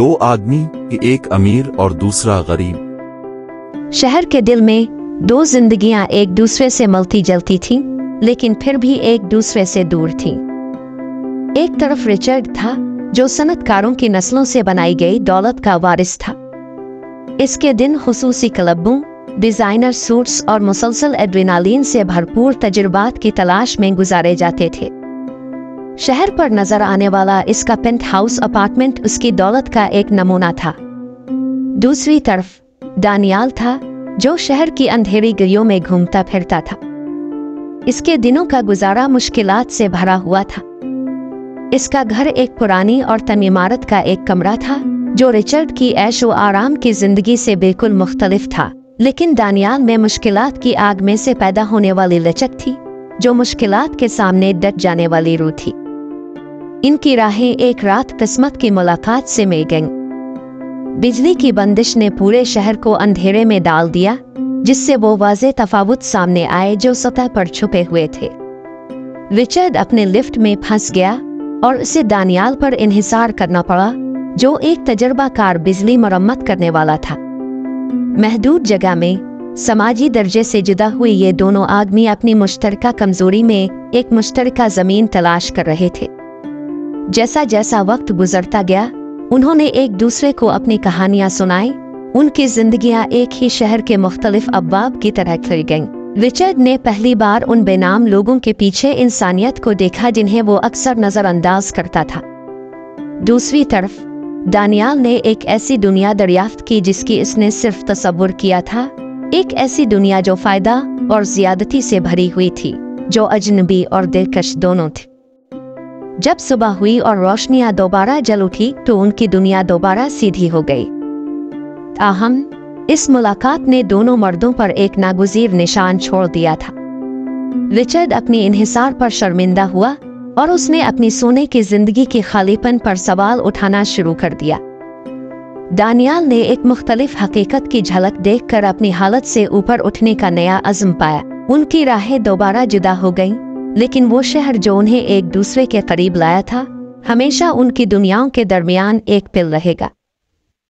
दो आदमी, एक अमीर और दूसरा गरीब। शहर के दिल में दो जिंदगियां एक दूसरे से मिलती जलती थीं, लेकिन फिर भी एक दूसरे से दूर थीं। एक तरफ रिचर्ड था, जो सनतकारों की नस्लों से बनाई गई दौलत का वारिस था। इसके दिन खुसूसी क्लबों, डिजाइनर सूट्स और मुसलसल एड्रेनालीन से भरपूर तजुर्बात की तलाश में गुजारे जाते थे। शहर पर नजर आने वाला इसका पेंट हाउस अपार्टमेंट उसकी दौलत का एक नमूना था। दूसरी तरफ दानियाल था, जो शहर की अंधेरी गलियों में घूमता फिरता था। इसके दिनों का गुजारा मुश्किलात से भरा हुआ था। इसका घर एक पुरानी और तंग इमारत का एक कमरा था, जो रिचर्ड की ऐशो आराम की जिंदगी से बिल्कुल मुख्तलिफ था। लेकिन दानियाल में मुश्किलात की आग में से पैदा होने वाली लचक थी, जो मुश्किलात के सामने डट जाने वाली रूह थी। इनकी राहें एक रात किस्मत की मुलाकात से मिल गईं। बिजली की बंदिश ने पूरे शहर को अंधेरे में डाल दिया, जिससे वो वाज़े तफावुत सामने आए जो सतह पर छुपे हुए थे। रिचर्ड अपने लिफ्ट में फंस गया और उसे दानियाल पर इन्हिसार करना पड़ा, जो एक तजर्बाकार बिजली मरम्मत करने वाला था। महदूद जगह में समाजी दर्जे से जुदा हुए ये दोनों आदमी अपनी मुश्तरका कमजोरी में एक मुश्तरका जमीन तलाश कर रहे थे। जैसा जैसा वक्त गुजरता गया, उन्होंने एक दूसरे को अपनी कहानियां सुनाई। उनकी जिंदगियां एक ही शहर के मुख्तलिफ अब्वाब की तरह खिल गईं। रिचर्ड ने पहली बार उन बेनाम लोगों के पीछे इंसानियत को देखा जिन्हें वो अक्सर नजरअंदाज करता था। दूसरी तरफ दानियाल ने एक ऐसी दुनिया दरियाफ्त की जिसकी इसने सिर्फ तसव्वुर किया था, एक ऐसी दुनिया जो फायदा और ज्यादती से भरी हुई थी, जो अजनबी और दिलकश दोनों थी। जब सुबह हुई और रोशनियां दोबारा जल उठी तो उनकी दुनिया दोबारा सीधी हो गई। ताहम इस मुलाकात ने दोनों मर्दों पर एक नागुज़ीर निशान छोड़ दिया था। रिचर्ड अपनी इन्हिसार पर शर्मिंदा हुआ और उसने अपनी सोने की जिंदगी के खालीपन पर सवाल उठाना शुरू कर दिया। दानियाल ने एक मुख्तलिफ हकीकत की झलक देखकर अपनी हालत से ऊपर उठने का नया अज़्म पाया। उनकी राहें दोबारा जुदा हो गईं, लेकिन वो शहर जो उन्हें एक दूसरे के करीब लाया था, हमेशा उनकी दुनियाओं के दरमियान एक पिल रहेगा।